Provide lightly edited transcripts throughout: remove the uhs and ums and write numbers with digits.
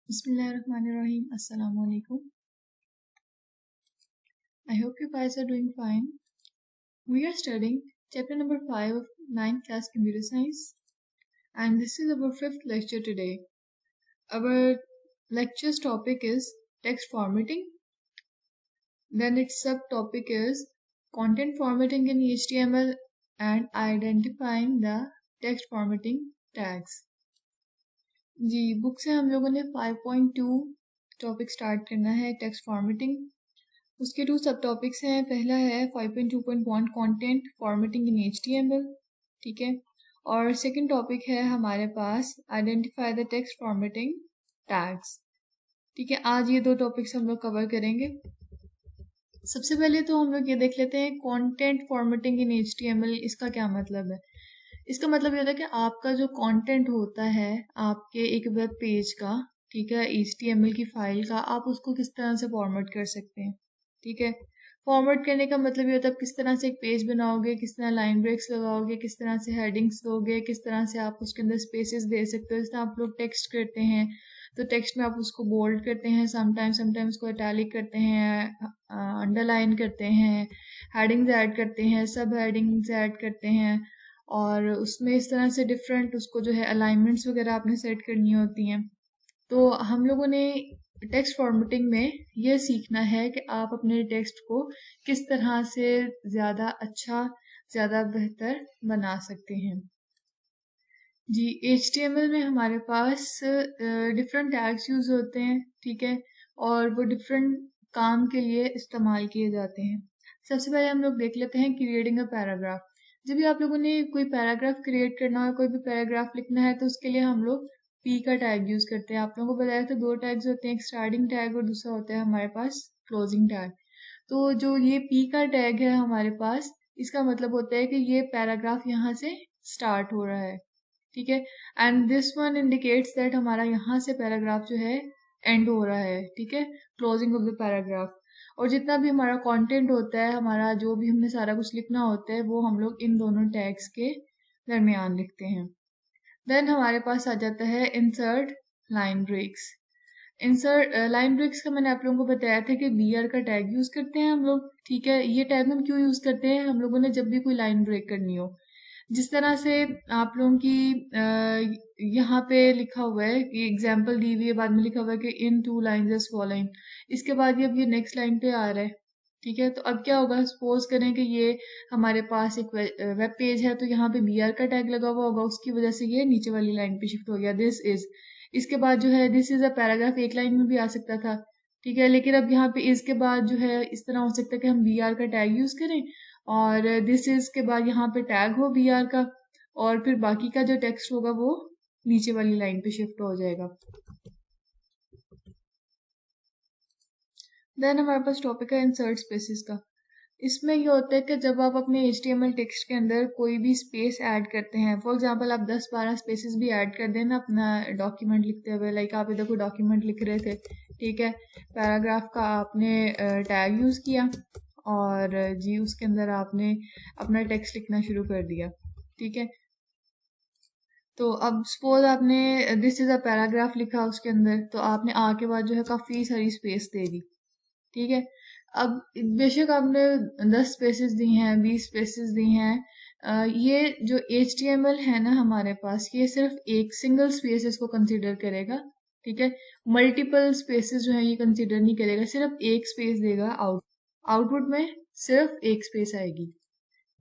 Bismillahirrahmanirrahim. Assalamu alaikum. I hope you guys are doing fine. We are studying chapter number 5 of 9th class computer science, and this is our 5th lecture today. Our lecture's topic is text formatting. Then its subtopic is content formatting in HTML and identifying the text formatting tags. जी book से हम लोगों ने 5.2 topic start करना है text formatting. उसके 2 सब topics हैं। पहला है 5.2.1 कंटेंट फॉर्मेटिंग इन HTML, ठीक है। और सेकंड टॉपिक है हमारे पास identify the text formatting tags, ठीक है। आज ये 2 टॉपिक्स हम लोग कवर करेंगे। सबसे पहले तो हम लोग ये देख लेते हैं कंटेंट फॉर्मेटिंग इन HTML, इसका क्या मतलब है। इसका मतलब ये होता है कि आपका जो कंटेंट होता है आपके एक वेब पेज का, ठीक है, HTML की फाइल का, आप उसको किस तरह से फॉर्मेट कर सकते हैं, ठीक है। फॉर्मेट करने का मतलब ये होता है किस तरह से एक पेज बनाओगे, किस तरह लाइन ब्रेक्स लगाओगे, किस तरह से हेडिंग्स दोगे, किस तरह से आप उसके अंदर स्पेसेस दे सकते हो। जैसे आप लोग टेक्स्ट करते हैं तो टेक्स्ट में आप उसको बोल्ड करते हैं, समटाइम्स उसको इटैलिक करते हैं, अंडरलाइन करते हैं, हेडिंग्स ऐड करते हैं, सब हेडिंग्स ऐड करते हैं, और उसमें इस तरह से डिफरेंट उसको जो है अलाइनमेंट्स वगैरह आपने सेट करनी होती हैं। तो हम लोगों ने टेक्स्ट फॉर्मेटिंग में ये सीखना है कि आप अपने टेक्स्ट को किस तरह से ज़्यादा अच्छा, ज़्यादा बेहतर बना सकते हैं। जी HTML में हमारे पास डिफरेंट टैग्स यूज़ होते हैं, ठीक है, और वो डिफरेंट काम के लिए इस्तेमाल किए जाते हैं। सबसे पहले हम लोग देख लेते हैं क्रिएटिंग अ पैराग्राफ। जब भी आप लोगों ने कोई पैराग्राफ क्रिएट करना हो, कोई भी पैराग्राफ लिखना है, तो उसके लिए हम लोग पी का टैग यूज़ करते हैं। आप लोगों को बताया था 2 टैग्स होते हैं, एक स्टार्टिंग टैग और दूसरा होता है हमारे पास क्लोजिंग टैग। तो जो ये पी का टैग है हमारे पास, इसका मतलब होता है कि ये पैराग्राफ यहाँ से स्टार्ट हो रहा है, ठीक है। And this one indicates that हमारा यहाँ से पैराग्राफ जो है एंड हो रहा है, ठीक है, क्लोजिंग ऑफ द पैराग्राफ। और जितना भी हमारा कंटेंट होता है, हमारा जो भी हमने सारा कुछ लिखना होता है, वो हम लोग इन दोनों टैग्स के दरमियान लिखते हैं। देन हमारे पास आ जाता है insert line breaks. Insert line breaks का मैंने आप लोगों को बताया था कि BR का टैग यूज करते हैं हम लोग, ठीक है। ये टैग हम क्यों यूज करते हैं, हम लोगों ने जब भी कोई लाइन ब्रेक करनी हो, जिस तरह से आप लोगों की यहाँ पे लिखा हुआ है कि एग्जाम्पल दी हुई है, बाद में लिखा हुआ है कि इन 2 लाइन्स एज फॉलोइंग। इसके बाद ये अब ये नेक्स्ट लाइन पे आ रहा है, ठीक है। तो अब क्या होगा, सपोज करें कि ये हमारे पास एक वेब पेज है, तो यहाँ पे BR का टैग लगा हुआ होगा, उसकी वजह से ये नीचे वाली लाइन पे शिफ्ट हो गया, दिस इज। इसके बाद जो है दिस इज अ पैराग्राफ एक लाइन में भी आ सकता था, ठीक है, लेकिन अब यहाँ पे इसके बाद जो है इस तरह हो सकता है कि हम BR का टैग यूज करें और दिस इज के बाद यहाँ पे टैग हो BR का, और फिर बाकी का जो टेक्स्ट होगा वो नीचे वाली लाइन पे शिफ्ट हो जाएगा। देन हमारे पास टॉपिक है इंसर्ट स्पेसिस का। इसमें ये होता है कि जब आप अपने HTML टेक्स्ट के अंदर कोई भी स्पेस ऐड करते हैं, फॉर एग्जांपल आप 10-12 स्पेसेस भी ऐड कर देना अपना डॉक्यूमेंट लिखते हुए, लाइक आप इधर कोई डॉक्यूमेंट लिख रहे थे, ठीक है, पैराग्राफ का आपने टैग यूज़ किया और जी उसके अंदर आपने अपना टेक्स्ट लिखना शुरू कर दिया, ठीक है। तो अब सपोज आपने दिस इज अ पैराग्राफ लिखा उसके अंदर, तो आपने आ के बाद जो है काफ़ी सारी स्पेस दे दी, ठीक है। अब बेशक आपने 10 स्पेसेस दी हैं, 20 स्पेसेस दी हैं, ये जो HTML है ना हमारे पास, ये सिर्फ एक सिंगल स्पेसेस को कंसीडर करेगा, ठीक है। मल्टीपल स्पेसेस जो है ये कंसीडर नहीं करेगा, सिर्फ एक स्पेस देगा आउटपुट में सिर्फ एक स्पेस आएगी।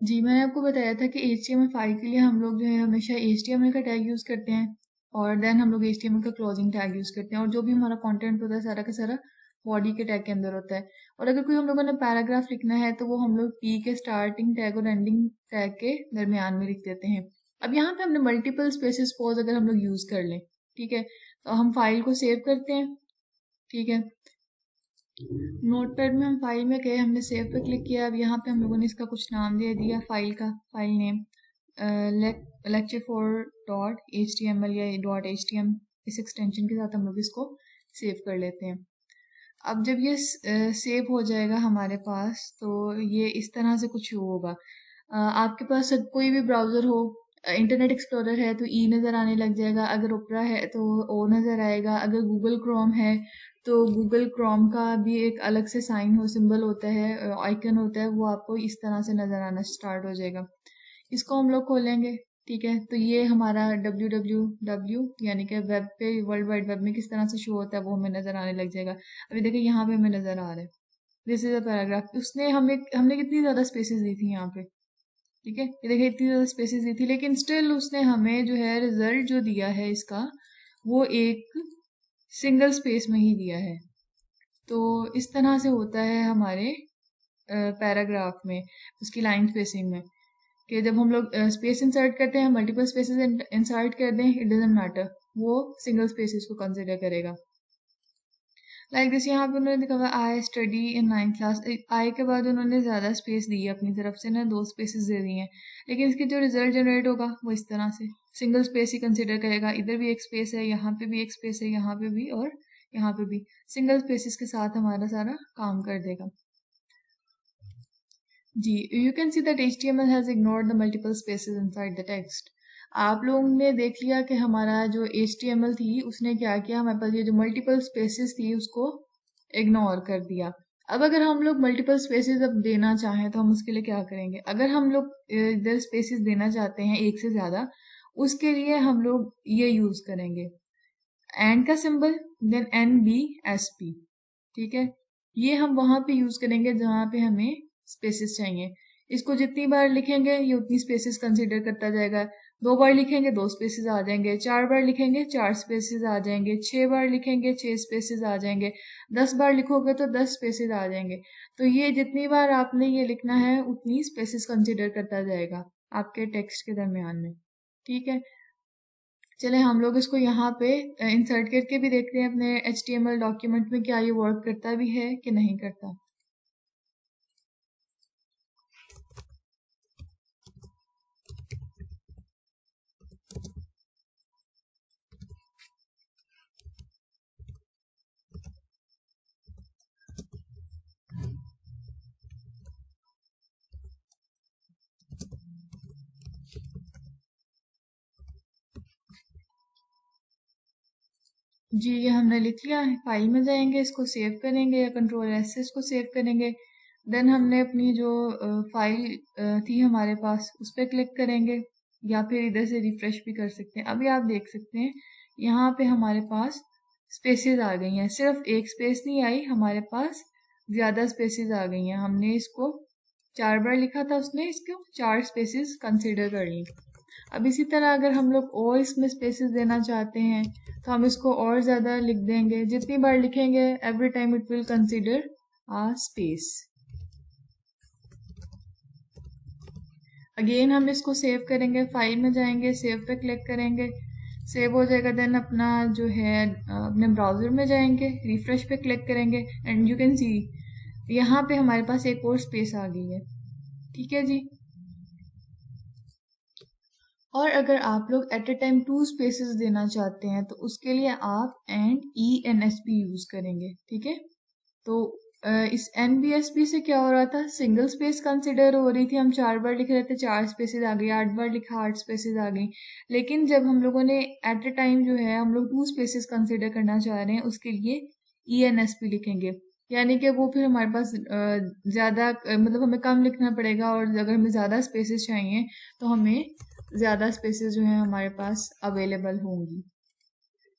जी मैंने आपको बताया था कि HTML फाइल के लिए हम लोग जो है हमेशा HTML का टैग यूज़ करते हैं, और देन हम लोग HTML का क्लोजिंग टैग यूज़ करते हैं, और जो भी हमारा कंटेंट होता है सारा का सारा बॉडी के टैग के अंदर होता है। और अगर कोई हम लोगों ने पैराग्राफ लिखना है तो वो हम लोग P के स्टार्टिंग टैग और एंडिंग टैग के दरमियान में लिख देते हैं। अब यहाँ पे हमने मल्टीपल स्पेसेस सपोज अगर हम लोग यूज़ कर लें, ठीक है, तो हम फाइल को सेव करते हैं, ठीक है। नोटपैड में हम फाइल में गए, हमने सेव पे क्लिक किया। अब यहाँ पे हम लोगों ने इसका कुछ नाम दे दिया फाइल का, फाइल नेम lecture4.html या .htm, इस एक्सटेंशन के साथ हम लोग इसको सेव कर लेते हैं। अब जब ये सेव हो जाएगा हमारे पास, तो ये इस तरह से कुछ होगा। आपके पास कोई भी ब्राउज़र हो, इंटरनेट एक्सप्लोरर है तो ई नज़र आने लग जाएगा, अगर ओपरा है तो ओ नज़र आएगा, अगर गूगल क्रोम है तो गूगल क्रोम का भी एक अलग से साइन हो, सिंबल होता है, आइकन होता है, वो आपको इस तरह से नज़र आना स्टार्ट हो जाएगा। इसको हम लोग खोलेंगे, ठीक है। तो ये हमारा www यानी कि वेब पे, वर्ल्ड वाइड वेब में किस तरह से शो होता है वो हमें नज़र आने लग जाएगा। अभी देखिए यहाँ पे हमें नज़र आ रहा है, दिस इज अ पैराग्राफ। उसने हमने कितनी ज़्यादा स्पेसेस दी थी यहाँ पे, ठीक है। ये देखिए इतनी ज़्यादा स्पेसेस दी थी, लेकिन स्टिल उसने हमें जो है रिजल्ट जो दिया है इसका, वो एक सिंगल स्पेस में ही दिया है। तो इस तरह से होता है हमारे पैराग्राफ में, उसकी लाइन स्पेसिंग में, कि जब हम लोग स्पेस इंसर्ट करते हैं, मल्टीपल स्पेसेस इंसर्ट कर दें, इट डजंट मैटर, वो सिंगल स्पेसेस को कंसिडर करेगा। लाइक दिस, यहाँ पे उन्होंने लिखा हुआ I study in 9th class. आई के बाद उन्होंने ज़्यादा स्पेस दी है अपनी तरफ से ना, 2 स्पेसेस दे दी हैं, लेकिन इसके जो रिजल्ट जनरेट होगा वो इस तरह से सिंगल स्पेस ही कंसिडर करेगा। इधर भी एक स्पेस है, यहाँ पे भी एक स्पेस है, यहाँ पे भी और यहाँ पे भी, सिंगल स्पेसेस के साथ हमारा सारा काम कर देगा। जी, you can see that HTML has ignored the multiple spaces inside the text. आप लोगों ने देख लिया कि हमारा जो HTML थी उसने क्या किया, हमारे पास ये जो मल्टीपल स्पेसेस थी उसको इग्नोर कर दिया। अब अगर हम लोग मल्टीपल स्पेसेस अब देना चाहें तो हम उसके लिए क्या करेंगे, अगर हम लोग इधर स्पेसेस देना चाहते हैं एक से ज़्यादा, उसके लिए हम लोग ये यूज़ करेंगे एंड का सिंबल, देन NBSP, ठीक है। ये हम वहां पे यूज करेंगे जहां पे हमें स्पेसेस चाहिए। इसको जितनी बार लिखेंगे ये उतनी स्पेसेस कंसीडर करता जाएगा। 2 बार लिखेंगे 2 स्पेसेस आ जाएंगे, 4 बार लिखेंगे 4 स्पेसेस आ जाएंगे, 6 बार लिखेंगे 6 स्पेसेस आ जाएंगे, 10 बार लिखोगे तो 10 स्पेसेस आ जाएंगे। तो ये जितनी बार आपने ये लिखना है उतनी स्पेसेस कंसीडर करता जाएगा आपके टेक्स्ट के दरमियान में, ठीक है। चले हम लोग इसको यहाँ पे इंसर्ट करके भी देखते हैं अपने HTML डॉक्यूमेंट में, क्या ये वर्क करता भी है कि नहीं करता। जी, ये हमने लिख लिया है, फाइल में जाएंगे, इसको सेव करेंगे या Ctrl+S से इसको सेव करेंगे। देन हमने अपनी जो फाइल थी हमारे पास उस पर क्लिक करेंगे, या फिर इधर से रिफ्रेश भी कर सकते हैं। अभी आप देख सकते हैं यहाँ पे हमारे पास स्पेसेस आ गई हैं, सिर्फ एक स्पेस नहीं आई, हमारे पास ज़्यादा स्पेसेस आ गई हैं। हमने इसको 4 बार लिखा था, उसने इसको 4 स्पेसेस कंसिडर कर ली। अब इसी तरह अगर हम लोग और इसमें स्पेसेस देना चाहते हैं तो हम इसको और ज़्यादा लिख देंगे, जितनी बार लिखेंगे every time it will consider a space. Again हम इसको सेव करेंगे, फाइल में जाएंगे, सेव पे क्लिक करेंगे, सेव हो जाएगा। देन अपना जो है अपने ब्राउज़र में जाएंगे, रिफ्रेश पे क्लिक करेंगे एंड यू कैन सी यहाँ पे हमारे पास एक और स्पेस आ गई है, ठीक है जी। और अगर आप लोग एट अ टाइम 2 स्पेसेस देना चाहते हैं तो उसके लिए आप ENSP यूज करेंगे, ठीक है। तो इस NBSP से क्या हो रहा था, सिंगल स्पेस कंसिडर हो रही थी, हम 4 बार लिख रहे थे 4 स्पेसेस आ गई, 8 बार लिखा 8 स्पेसेस आ गई। लेकिन जब हम लोगों ने एट अ टाइम जो है हम लोग 2 स्पेसेस कंसिडर करना चाह रहे हैं, उसके लिए ENSP लिखेंगे, यानी कि वो फिर हमारे पास ज़्यादा मतलब हमें कम लिखना पड़ेगा, और अगर हमें ज़्यादा स्पेसेस चाहिए तो हमें ज़्यादा स्पेसेस जो है हमारे पास अवेलेबल होंगी।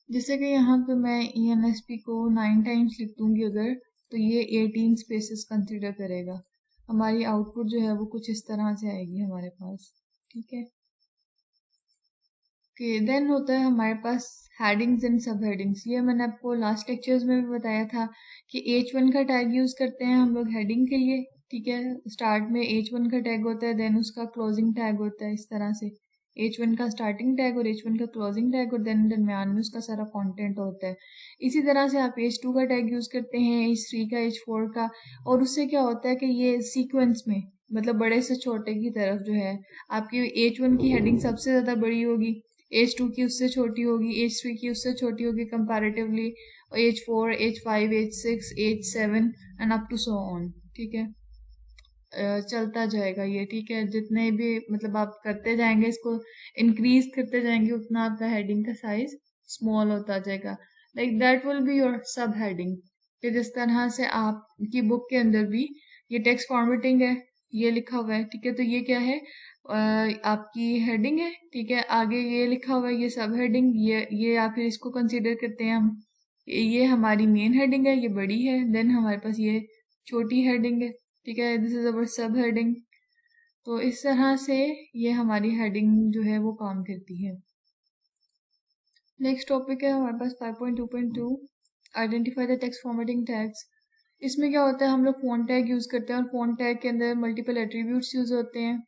जैसे कि यहाँ पे मैं ENSP को 9 टाइम्स लिख दूंगी अगर, तो ये 18 स्पेसेस कंसिडर करेगा। हमारी आउटपुट जो है वो कुछ इस तरह से आएगी हमारे पास, ठीक है। ओके, देन होता है हमारे पास हेडिंग्स एंड सब हेडिंग्स। ये मैंने आपको लास्ट लेक्चर्स में भी बताया था कि H1 का टैग यूज़ करते हैं हम लोग हेडिंग के लिए, ठीक है। स्टार्ट में H1 का टैग होता है, देन उसका क्लोजिंग टैग होता है, इस तरह से H1 का स्टार्टिंग टैग और H1 का क्लोजिंग टैग, और देन दरम्यान में उसका सारा कंटेंट होता है। इसी तरह से आप H2 का टैग यूज़ करते हैं, H3 का, H4 का, और उससे क्या होता है कि ये सीक्वेंस में, मतलब बड़े से छोटे की तरफ जो है, आपकी H1 की हेडिंग सबसे ज़्यादा बड़ी होगी, H2 की उससे छोटी होगी, H3 की उससे छोटी होगी कंपैरेटिवली, और H4, H5, H6, H7 and up to so on, ठीक है। चलता जाएगा ये, ठीक है। जितने भी मतलब आप करते जाएंगे, इसको इंक्रीज करते जाएंगे, उतना आपका हेडिंग का साइज स्मॉल होता जाएगा। Like that will be your सब हेडिंग। कि जिस तरह से आपकी बुक के अंदर भी ये टेक्स्ट फॉर्मेटिंग है, ये लिखा हुआ है, ठीक है। तो ये क्या है, आपकी हेडिंग है, ठीक है। आगे ये लिखा हुआ है, ये सब हेडिंग, ये या फिर इसको कंसीडर करते हैं हम, ये हमारी मेन हेडिंग है, ये बड़ी है। देन हमारे पास ये छोटी हेडिंग है, ठीक है। दिस इज अवर सब हेडिंग। तो इस तरह से ये हमारी हेडिंग जो है वो काम करती है। नेक्स्ट टॉपिक है हमारे पास 5.2.2 identify the text formatting tags. इसमें क्या होता है, हम लोग फॉन्ट टैग यूज करते हैं और फॉन्ट टैग के अंदर मल्टीपल एट्रीब्यूट्स यूज होते हैं,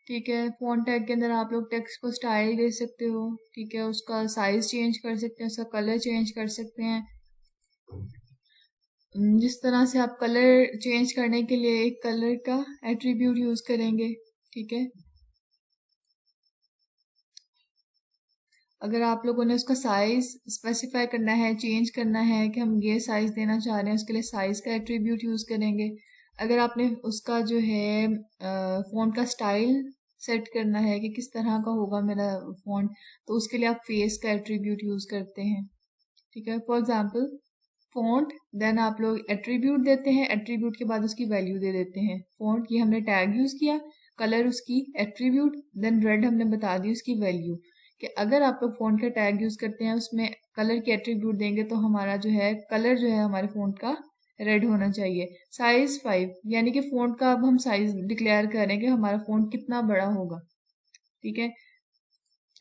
ठीक है। फॉन्ट टैग के अंदर आप लोग टेक्स्ट को स्टाइल दे सकते हो, ठीक है। उसका साइज चेंज कर सकते हैं, उसका कलर चेंज कर सकते हैं। जिस तरह से आप कलर चेंज करने के लिए एक कलर का एट्रीब्यूट यूज करेंगे, ठीक है। अगर आप लोगों ने उसका साइज स्पेसिफाई करना है, चेंज करना है कि हम ये साइज देना चाह रहे हैं, उसके लिए साइज का एट्रीब्यूट यूज करेंगे। अगर आपने उसका जो है फॉन्ट का स्टाइल सेट करना है कि किस तरह का होगा मेरा फॉन्ट, तो उसके लिए आप फेस का एट्रीब्यूट यूज करते हैं, ठीक है। फॉर एग्जाम्पल फॉन्ट, देन आप लोग एट्रीब्यूट देते हैं, एट्रीब्यूट के बाद उसकी वैल्यू दे देते हैं। फॉन्ट ये हमने टैग यूज किया, कलर उसकी एट्रीब्यूट, देन रेड हमने बता दी उसकी वैल्यू। कि अगर आप लोग फॉन्ट का टैग यूज करते हैं, उसमें कलर की एट्रीब्यूट देंगे, तो हमारा जो है कलर जो है हमारे फॉन्ट का रेड होना चाहिए। साइज 5, यानी कि फॉन्ट का अब हम साइज डिक्लेयर करें कि हमारा फॉन्ट कितना बड़ा होगा, ठीक है।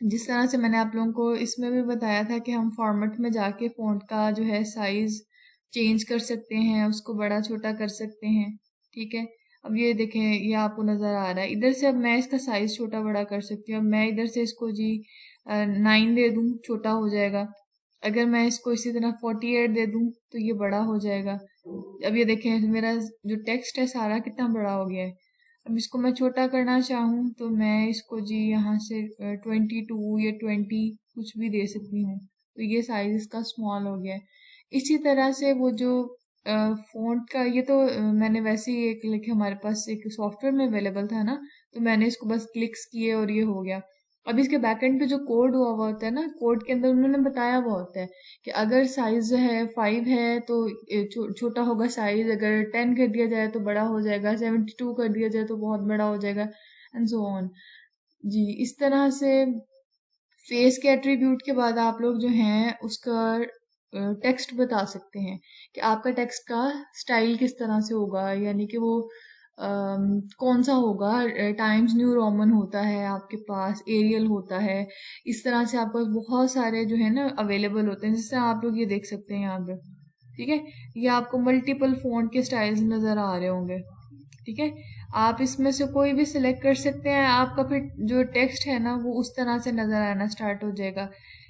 जिस तरह से मैंने आप लोगों को इसमें भी बताया था कि हम फॉर्मेट में जाके फॉन्ट का जो है साइज चेंज कर सकते हैं, उसको बड़ा छोटा कर सकते हैं, ठीक है। अब ये देखें, ये आपको नजर आ रहा है इधर से। अब मैं इसका साइज छोटा बड़ा कर सकती हूँ। अब मैं इधर से इसको जी 9 दे दूं, छोटा हो जाएगा। अगर मैं इसको इसी तरह 48 दे दूं तो ये बड़ा हो जाएगा। अब ये देखें, मेरा जो टेक्स्ट है सारा कितना बड़ा हो गया है। अब इसको मैं छोटा करना चाहूँ तो मैं इसको जी यहाँ से 22 या 20 कुछ भी दे सकती हूँ, तो ये साइज इसका स्मॉल हो गया है। इसी तरह से वो जो फ़ॉन्ट का, ये तो मैंने वैसे ही एक लिखे, हमारे पास एक सॉफ्टवेयर में अवेलेबल था ना, तो मैंने इसको बस क्लिक्स किए और ये हो गया। अब इसके बैकएंड पे जो कोड हुआ हुआ होता है ना, कोड के अंदर उन्होंने बताया हुआ होता है कि अगर साइज है 5 है तो छोटा होगा साइज, अगर 10 कर दिया जाए तो बड़ा हो जाएगा, 72 कर दिया जाए तो बहुत बड़ा हो जाएगा, एंड सो ऑन। जी, इस तरह से फेस के एट्रीब्यूट के बाद आप लोग जो हैं उसका टेक्स्ट बता सकते हैं कि आपका टेक्स्ट का स्टाइल किस तरह से होगा, यानी कि वो कौन सा होगा। टाइम्स न्यू रोमन होता है आपके पास, एरियल होता है, इस तरह से आपके पास बहुत सारे जो है ना अवेलेबल होते हैं, जिससे आप लोग ये देख सकते हैं यहाँ पे, ठीक है। ये आपको मल्टीपल फॉन्ट के स्टाइल्स नजर आ रहे होंगे, ठीक है। आप इसमें से कोई भी सिलेक्ट कर सकते हैं, आपका फिर जो टेक्स्ट है ना वो उस तरह से नजर आना स्टार्ट हो जाएगा।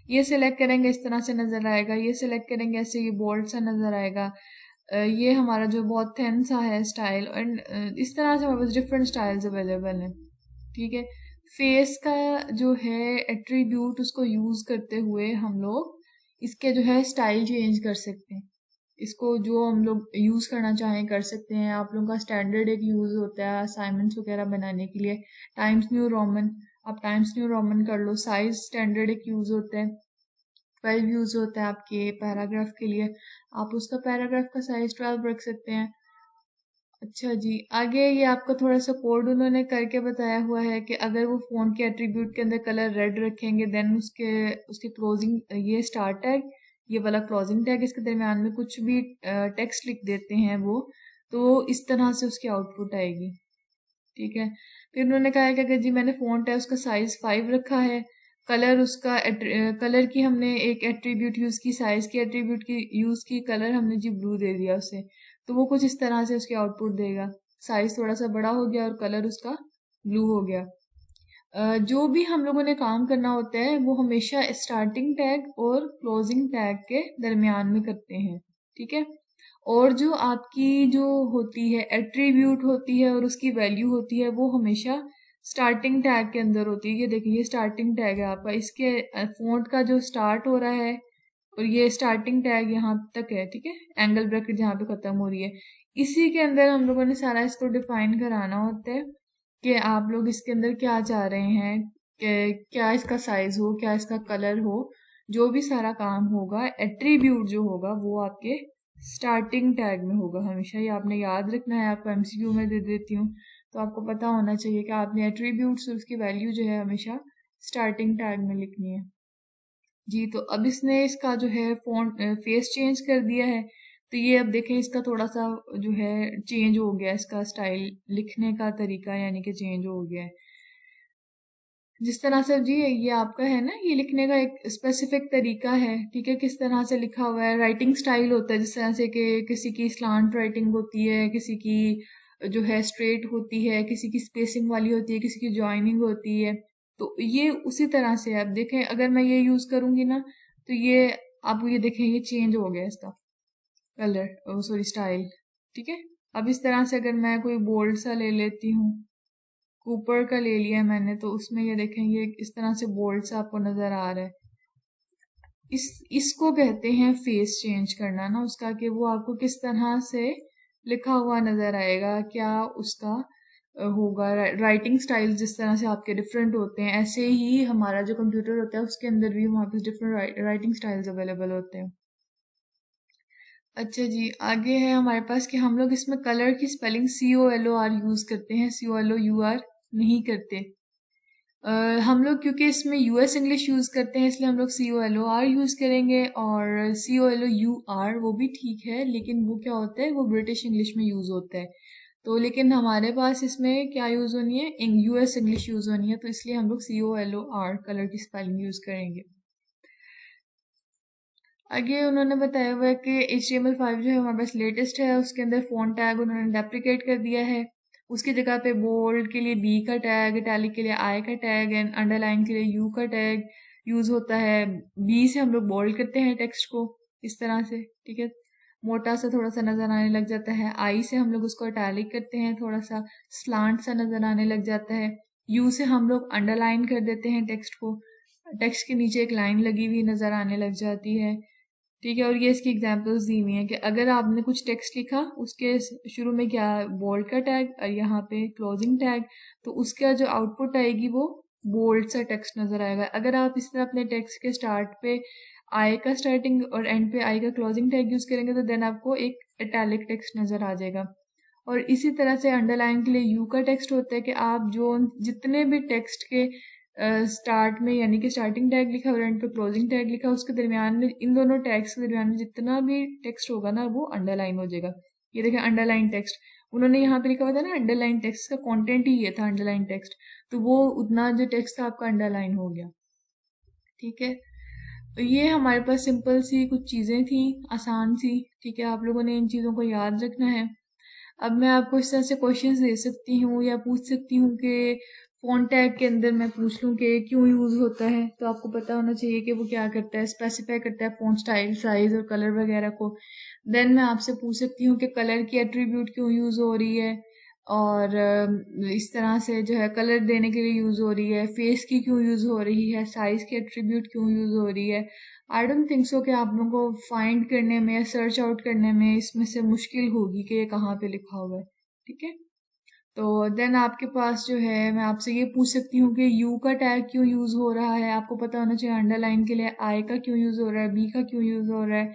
ये सिलेक्ट करेंगे इस तरह से नजर आएगा, ये सिलेक्ट करेंगे ऐसे ये बोल्ड सा नजर आएगा। ये हमारा जो बहुत थिन सा है स्टाइल, एंड इस तरह से हमारे पास डिफरेंट स्टाइल्स अवेलेबल हैं, ठीक है। फेस का जो है एट्रीब्यूट, उसको यूज करते हुए हम लोग इसके जो है स्टाइल चेंज कर सकते हैं। इसको जो हम लोग यूज करना चाहें कर सकते हैं। आप लोगों का स्टैंडर्ड एक यूज होता है असाइनमेंट्स वगैरह बनाने के लिए, टाइम्स न्यू रोमन, आप टाइम्स न्यू रोमन कर लो। साइज स्टैंडर्ड एक यूज होता है, 12 यूज होता है आपके पैराग्राफ के लिए, आप उसका पैराग्राफ का साइज 12 रख सकते हैं। अच्छा जी, आगे ये आपका थोड़ा सा कोड उन्होंने करके बताया हुआ है कि अगर वो फोन के एट्रीब्यूट के अंदर कलर रेड रखेंगे, देन उसके उसके क्लोजिंग, ये स्टार्ट टैग, ये वाला क्लोजिंग टैग, इसके दरमियान में कुछ भी टेक्स्ट लिख देते हैं वो, तो इस तरह से उसकी आउटपुट आएगी, ठीक है। फिर उन्होंने कहा है कि अगर जी मैंने फ़ॉन्ट है उसका साइज 5 रखा है, कलर उसका कलर की हमने एक एट्रीब्यूट यूज़ की, साइज की एट्रीब्यूट की यूज़ की, कलर हमने जी ब्लू दे दिया उसे, तो वो कुछ इस तरह से उसकी आउटपुट देगा। साइज थोड़ा सा बड़ा हो गया और कलर उसका ब्लू हो गया। जो भी हम लोगों ने काम करना होता है वो हमेशा स्टार्टिंग टैग और क्लोजिंग टैग के दरमियान में करते हैं, ठीक है। और जो आपकी जो होती है एट्रीब्यूट होती है और उसकी वैल्यू होती है, वो हमेशा स्टार्टिंग टैग के अंदर होती है। ये देखिए, ये स्टार्टिंग टैग है आपका, इसके फ़ॉन्ट का जो स्टार्ट हो रहा है और ये स्टार्टिंग टैग यहाँ तक है, ठीक है, एंगल ब्रैकेट जहाँ पे खत्म हो रही है, इसी के अंदर हम लोगों ने सारा इसको डिफाइन कराना होता है कि आप लोग इसके अंदर क्या चाह रहे हैं, कि क्या इसका साइज हो, क्या इसका कलर हो। जो भी सारा काम होगा, एट्रीब्यूट जो होगा वो आपके स्टार्टिंग टैग में होगा हमेशा। ये आपने याद रखना है, आपको एमसीक्यू में दे देती हूँ तो आपको पता होना चाहिए कि आपने एट्रीब्यूट्स और उसकी वैल्यू जो है हमेशा स्टार्टिंग टैग में लिखनी है जी। तो अब इसने इसका जो है फॉन्ट फेस चेंज कर दिया है, तो ये अब देखें इसका थोड़ा सा जो है चेंज हो गया, इसका स्टाइल लिखने का तरीका यानी कि चेंज हो गया है। जिस तरह से जी ये आपका है ना, ये लिखने का एक स्पेसिफिक तरीका है, ठीक है, किस तरह से लिखा हुआ है, राइटिंग स्टाइल होता है जिस तरह से कि किसी की स्लांट राइटिंग होती है, किसी की जो है स्ट्रेट होती है, किसी की स्पेसिंग वाली होती है, किसी की जॉइनिंग होती है। तो ये उसी तरह से आप देखें, अगर मैं ये यूज करूंगी ना तो ये आप ये देखें ये चेंज हो गया इसका कलर, सॉरी स्टाइल, ठीक है। अब इस तरह से अगर मैं कोई बोल्ड सा ले लेती हूँ, ऊपर का ले लिया मैंने, तो उसमें ये देखें ये इस तरह से बोल्ड सा आपको नजर आ रहा है। इसको कहते हैं फेस चेंज करना ना उसका, कि वो आपको किस तरह से लिखा हुआ नजर आएगा, क्या उसका होगा। राइटिंग स्टाइल जिस तरह से आपके डिफरेंट होते हैं, ऐसे ही हमारा जो कंप्यूटर होता है उसके अंदर भी वहाँ पे डिफरेंट राइटिंग स्टाइल्स अवेलेबल होते हैं। अच्छा जी, आगे है हमारे पास कि हम लोग इसमें कलर की स्पेलिंग COLOR यूज करते हैं, COLOUR नहीं करते। हम लोग क्योंकि इसमें US इंग्लिश यूज करते हैं इसलिए हम लोग COLOR यूज करेंगे, और COLOUR वो भी ठीक है, लेकिन वो क्या होता है, वो ब्रिटिश इंग्लिश में यूज होता है। तो लेकिन हमारे पास इसमें क्या यूज होनी है, US इंग्लिश यूज होनी है, तो इसलिए हम लोग COLOR कलर की स्पेलिंग यूज करेंगे। आगे उन्होंने बताया हुआ है कि HTML5 जो है हमारे पास लेटेस्ट है, उसके अंदर फ़ॉन्ट टैग उन्होंने डेप्रिकेट कर दिया है। उसकी जगह पे बोल्ड के लिए B का टैग, इटैलिक के लिए I का टैग एंड अंडरलाइन के लिए U का टैग यूज होता है। B से हम लोग बोल्ड करते हैं टेक्स्ट को इस तरह से, ठीक है, मोटा सा थोड़ा सा नजर आने लग जाता है। I से हम लोग उसको इटैलिक करते हैं, थोड़ा सा स्लांट सा नजर आने लग जाता है। U से हम लोग अंडरलाइन कर देते हैं टेक्स्ट को, टेक्स्ट के नीचे एक लाइन लगी हुई नजर आने लग जाती है, ठीक है। और ये इसकी एग्जांपल्स दी हुई हैं कि अगर आपने कुछ टेक्स्ट लिखा, उसके शुरू में क्या बोल्ड का टैग और यहाँ पे क्लोजिंग टैग, तो उसका जो आउटपुट आएगी वो बोल्ड सा टेक्स्ट नजर आएगा। अगर आप इस तरह अपने टेक्स्ट के स्टार्ट पे आई का स्टार्टिंग और एंड पे आई का क्लोजिंग टैग यूज करेंगे तो देन आपको एक इटैलिक टेक्स्ट नजर आ जाएगा। और इसी तरह से अंडरलाइन के लिए यू का टेक्स्ट होता है कि आप जो जितने भी टेक्स्ट के स्टार्ट में यानी कि स्टार्टिंग टैग लिखा और एंड पे क्लोजिंग टैग लिखा, उसके दरमियान में इन दोनों टैग्स के दरमियान में जितना भी टेक्स्ट होगा ना वो अंडरलाइन हो जाएगा। ये देखें अंडरलाइन टेक्स्ट उन्होंने यहाँ पे लिखा हुआ था ना, अंडरलाइन टेक्स्ट का कंटेंट ही ये था अंडरलाइन टेक्स्ट, तो वो उतना जो टेक्स्ट था आपका अंडरलाइन हो गया, ठीक है। तो ये हमारे पास सिंपल सी कुछ चीज़ें थी, आसान सी, ठीक है, आप लोगों ने इन चीज़ों को याद रखना है। अब मैं आपको इस तरह से क्वेश्चंस दे सकती हूँ या पूछ सकती हूँ कि फ़ॉन्ट टैग के अंदर मैं पूछ लूँ कि क्यों यूज़ होता है, तो आपको पता होना चाहिए कि वो क्या करता है, स्पेसिफाई करता है फ़ॉन्ट स्टाइल, साइज़ और कलर वगैरह को। देन मैं आपसे पूछ सकती हूँ कि कलर की एट्रीब्यूट क्यों यूज़ हो रही है, और इस तरह से जो है कलर देने के लिए यूज़ हो रही है, फेस की क्यों यूज़ हो रही है, साइज़ की एट्रीब्यूट क्यों यूज़ हो रही है। आई डोंट थिंक सो कि आप लोगों को फाइंड करने में, सर्च आउट करने में इसमें से मुश्किल होगी कि ये कहाँ पे लिखा हुआ है, ठीक है। तो देन आपके पास जो है मैं आपसे ये पूछ सकती हूँ कि यू का टैग क्यों यूज हो रहा है, आपको पता होना चाहिए। अंडरलाइन के लिए आई का क्यों यूज हो रहा है, बी का क्यों यूज हो रहा है,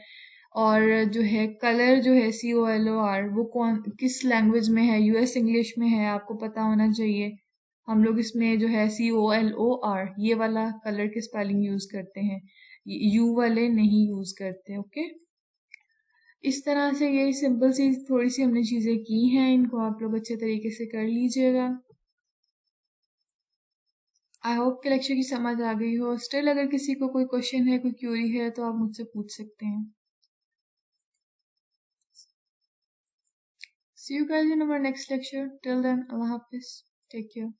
और जो है कलर जो है COLOR वो कौन किस लैंग्वेज में है, US इंग्लिश में है, आपको पता होना चाहिए। हम लोग इसमें जो है COLOR ये वाला कलर की स्पेलिंग यूज करते हैं, यू वाले नहीं यूज करते, ओके। इस तरह से ये सिंपल सी थोड़ी सी हमने चीजें की हैं, इनको आप लोग अच्छे तरीके से कर लीजिएगा। आई होप कि लेक्चर की समझ आ गई हो। स्टिल अगर किसी को कोई क्वेश्चन है, कोई क्यूरी है तो आप मुझसे पूछ सकते हैं। See you guys in our next lecture. Till then, Allah Hafiz. Take care.